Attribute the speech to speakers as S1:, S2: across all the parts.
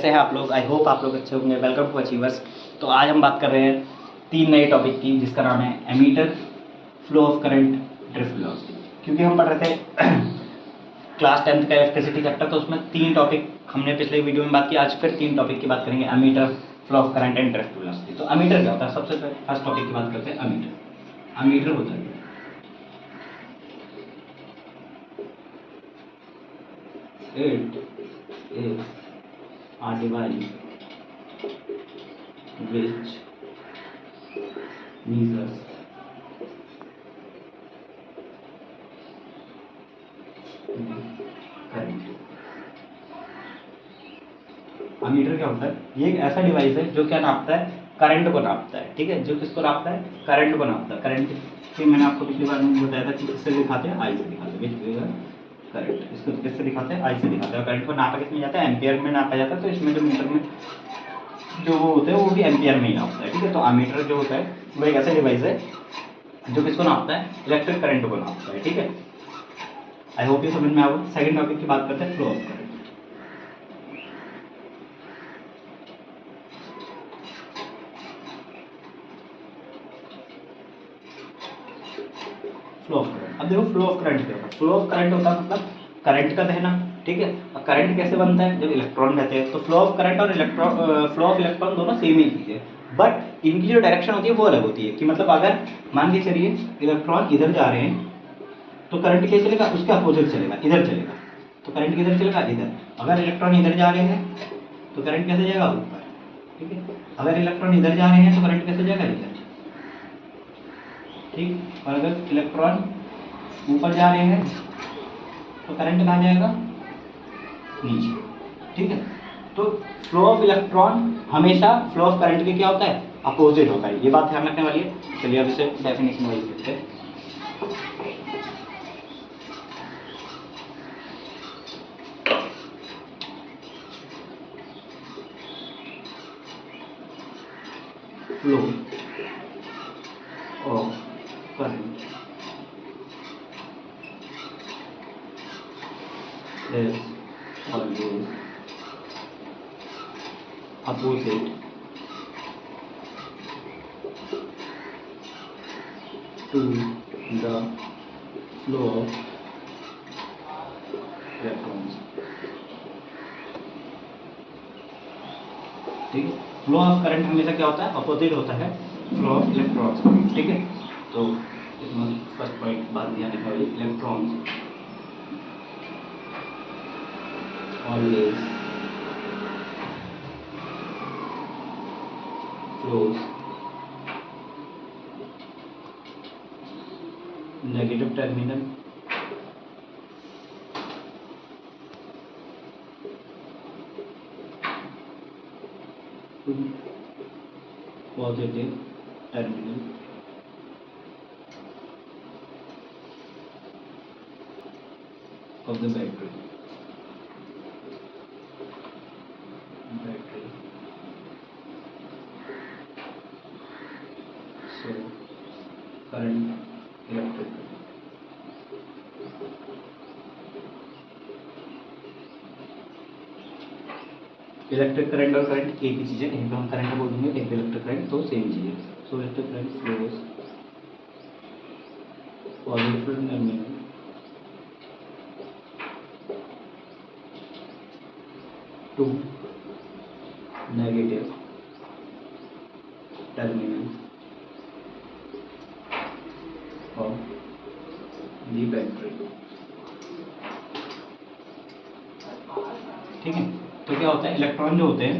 S1: कैसे हैं आप लोग? आई होप आप लोग अच्छे होंगे। Welcome to achievers. तो आज हम बात कर रहे हैं 3 नए टॉपिक की, जिसका नाम है ammeter, flow of current, drift velocity. क्योंकि हम पढ़ रहे थे क्लास 10th का इलेक्ट्रिसिटी चैप्टर, तो उसमें 3 टॉपिक हमने पिछले वीडियो में बात की। आज फिर 3 टॉपिक की बात करेंगे, ammeter, flow of current and drift velocity. तो एमीटर क्या होता है? सबसे पहले फर्स्ट टॉपिक की बात करते हैं एमीटर। एमीटर होता है it is a device which measures the current। Ammeter क्या होता है? ये एक ऐसा डिवाइस है जो क्या नापता है? करंट को नापता है। ठीक है, जो किसको नापता है? करंट को नापता है। करंट की मैंने आपको पिछली बार में बताया था कि किससे दिखाते हैं? आई से दिखाते हैं। करंट इसको किससे दिखाते हैं? आई से दिखाते हैं। करंट को नापा किसमें जाता है? एम्पियर में नापा जाता है। तो इसमें जो मीटर में जो वो होते हैं वो भी एम्पियर में ही नापता है। ठीक है, तो अमीटर जो होता है वो एक ऐसा डिवाइस है जो किसको नापता है? इलेक्ट्रिक करंट को नापता है। ठीक है, आई होप ये समझ में आओगे। सेकंड टॉपिक की बात करते हैं, flow of current. Flow of current. अब देखो फ्लो ऑफ करंट क्या होता है? फ्लो ऑफ करंट होता है मतलब करंट का बहना। ठीक है, अब करंट कैसे बनता है? जब इलेक्ट्रॉन रहते हैं। तो फ्लो ऑफ करंट और फ्लो ऑफ इलेक्ट्रॉन दोनों सेम ही चीज है, बट इनकी जो डायरेक्शन होती है वो अलग होती है। कि मतलब अगर मान के चलिए इलेक्ट्रॉन इधर जा रहे हैं तो करंट क्या चलेगा? उसके अपोजिट चलेगा, इधर चलेगा। तो करंट किधर चलेगा? इधर। अगर इलेक्ट्रॉन इधर जा रहे हैं तो करंट कैसे जाएगा? ऊपर। ठीक है, अगर इलेक्ट्रॉन इधर जा रहे हैं तो करंट कैसे जाएगा? इधर। ठीक, और अगर इलेक्ट्रॉन ऊपर जा रहे हैं तो करंट कहाँ जाएगा? नीचे। ठीक है, तो फ्लो ऑफ इलेक्ट्रॉन हमेशा फ्लो ऑफ करंट के क्या होता है? अपोजिट होता है। ये बात ध्यान रखने वाली है। चलिए अब इसे डेफिनेशन वाइज देखते हैं। Flow of current is always opposite to the flow of electrons। ठीक है, फ्लो ऑफ करंट हमेशा क्या होता है? अपोजिट होता है फ्लो ऑफ इलेक्ट्रॉन्स। ठीक है, तो इसमें फर्स्ट पॉइंट बात ध्यान रखने वाली, electrons always flows negative terminal to positive terminal of the battery। So current electric electric current और करंट एक ही चीज़ है। कहीं पे हम करंट बोल देंगे, कहीं पे इलेक्ट्रिक करंट, तो सेम चीज़ है। So electric current flows positive terminal to negative terminal of the battery. ठीक है, तो क्या होता है? इलेक्ट्रॉन जो होते हैं,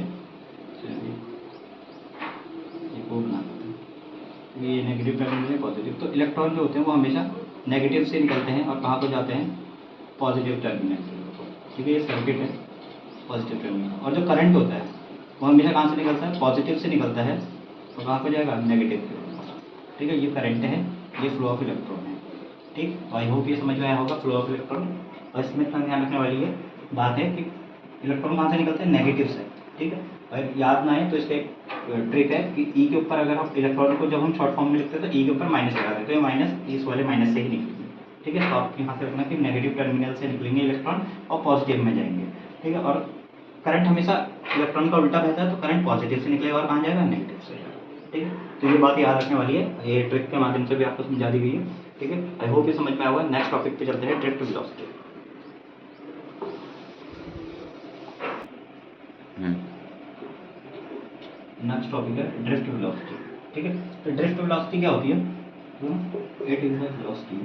S1: ये नेगेटिव टर्मिनल है, पॉजिटिव। तो इलेक्ट्रॉन जो होते हैं वो हमेशा नेगेटिव से निकलते हैं और कहाँ को जाते हैं? पॉजिटिव टर्मिनल की। ठीक है, ये सर्किट है पॉजिटिव टर्मिनल। और जो करंट होता है वो हमेशा कहाँ से निकलता है? पॉजिटिव से निकलता है और कहाँ को जाएगा? नेगेटिव की ओर। ठीक है, ये करंट है, ये फ्लो ऑफ इलेक्ट्रॉन है। ठीक, तो आई होप ये समझ में आया होगा फ्लो ऑफ इलेक्ट्रॉन। और इसमें इतना ध्यान रखने वाली है बात है कि इलेक्ट्रॉन कहाँ से निकलते हैं? नेगेटिव से। ठीक है, और याद ना आए तो इसका एक ट्रिक है कि ई के ऊपर अगर हम इलेक्ट्रॉन को जब हम शॉर्ट फॉर्म में लिखते हैं तो ई के ऊपर माइनस लगा देते हैं, तो ये माइनस इस वाले माइनस से ही निकलेंगे। ठीक है, तो आप यहाँ से रखना कि नेगेटिव टर्मिनल से निकलेंगे इलेक्ट्रॉन और पॉजिटिव में जाएंगे। ठीक है, और करंट हमेशा इलेक्ट्रॉन का उल्टा बहता है, तो करंट पॉजिटिव से निकलेगा और कहाँ जाएगा, नेगेटिव से जाएगा। ठीक है, तो ये बात याद रखने वाली है, ये ट्रिक के माध्यम से भी आपको समझा दी गई है। ठीक है, आई होप ये समझ में आया होगा। नेक्स्ट टॉपिक पे चलते हैं, ड्रिफ्ट वेलोसिटी। नेक्स्ट टॉपिक है ड्रिफ्ट वेलोसिटी। ठीक है, तो ड्रिफ्ट वेलोसिटी क्या होती है? It is the velocity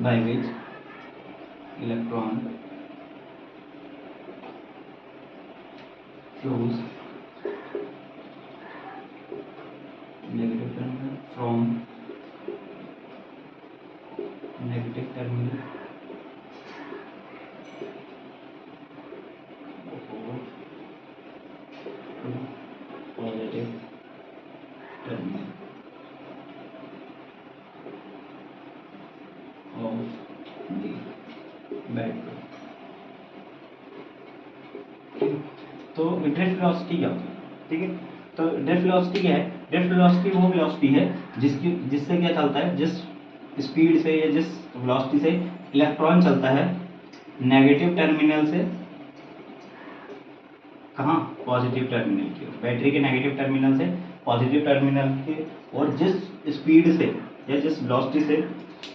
S1: by which electron flows negative terminal from negative terminal to positive terminal of the battery। तो ड्रिफ्ट वेलोसिटी क्या होती है? ठीक है, तो ड्रिफ्ट वेलोसिटी क्या है? ड्रिफ्ट वेलोसिटी वो वेलोसिटी है जिससे क्या चलता है, जिस स्पीड से या जिस वेलोसिटी से इलेक्ट्रॉन चलता है नेगेटिव टर्मिनल से कहाँ, पॉजिटिव टर्मिनल की ओर। बैटरी के नेगेटिव टर्मिनल से पॉजिटिव टर्मिनल के, और जिस स्पीड से या जिस वेलोसिटी से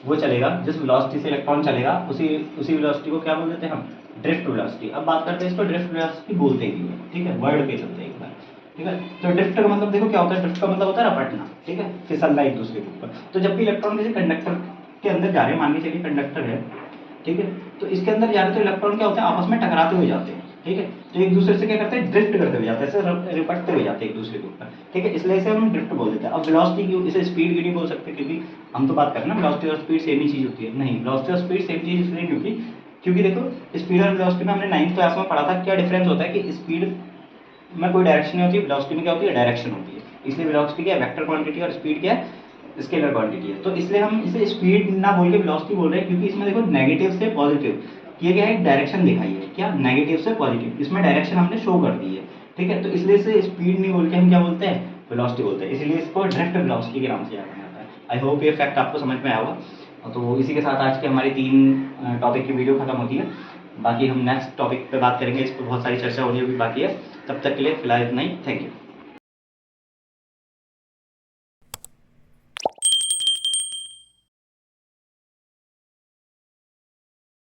S1: वो चलेगा, जिस वेलोसिटी से इलेक्ट्रॉन चलेगा, उसी वेलोसिटी को क्या बोल देते हैं हम, ड्रिफ्ट वेलोसिटी। अब बात करते हैं इसको ड्रिफ्ट वेलोसिटी बोलते ही है। ठीक है, वर्ड पे चलते हैं एक बार। ठीक है, तो ड्रिफ्ट का मतलब देखो क्या होता है, ड्रिफ्ट का मतलब होता है रपटना। ठीक है, फिसलना एक दूसरे के ऊपर। तो जब भी इलेक्ट्रॉन किसी कंडक्टर के अंदर जा रहे हैं, मान के चलिए कंडक्टर है, ठीक है, तो इसके अंदर जा रहे हैं, तो इलेक्ट्रॉन क्या होते हैं, आपस में टकराते हुए जाते हैं। ठीक है, तो एक दूसरे से क्या करते हैं, ड्रिफ्ट करते हुए जाते हैं, ऐसे रिपटते हुए जाते हैं एक दूसरे के ऊपर। ठीक है, इसलिए इसे हम ड्रिफ्ट बोल देते हैं। अब वेलोसिटी की, इसे स्पीड की नहीं बोल सकते, क्योंकि हम तो बात कर रहे हैं ना वेलोसिटी और स्पीड सेम ही चीज होती है। नहीं, वेलोसिटी और स्पीड सेम चीज इसलिए क्योंकि देखो स्पीड और वेलोसिटी में हमने 9th क्लास में पढ़ा था क्या डिफरेंस होता है, कि स्पीड में कोई डायरेक्शन नहीं होती, वेलोसिटी में क्या होती है, डायरेक्शन होती है। इसलिए वेलोसिटी क्या है, वेक्टर क्वांटिटी, और स्पीड क्या है, स्केलर क्वांटिटी है। तो इसलिए हम इसे स्पीड ना बोल के वेलोसिटी बोल रहे हैं, क्योंकि इसमें देखो नेगेटिव से पॉजिटिव ये क्या है, डायरेक्शन दिखाई है, क्या, नेगेटिव से पॉजिटिव, इसमें डायरेक्शन हमने शो कर दी है। ठीक है, तो इसलिए इसे स्पीड नहीं बोल के हम क्या बोलते हैं, वेलोसिटी बोलते हैं। इसलिए इसको ड्रिफ्ट वेलोसिटी के नाम से जाना जाता है। आई होप ये फैक्ट आपको समझ में आया होगा। तो इसी के साथ आज की हमारी 3 टॉपिक की वीडियो खत्म होती है। बाकी हम नेक्स्ट टॉपिक पे बात करेंगे, इस पर बहुत सारी चर्चा होनी अभी बाकी है। तब तक के लिए फिलहाल इतना ही, थैंक यू।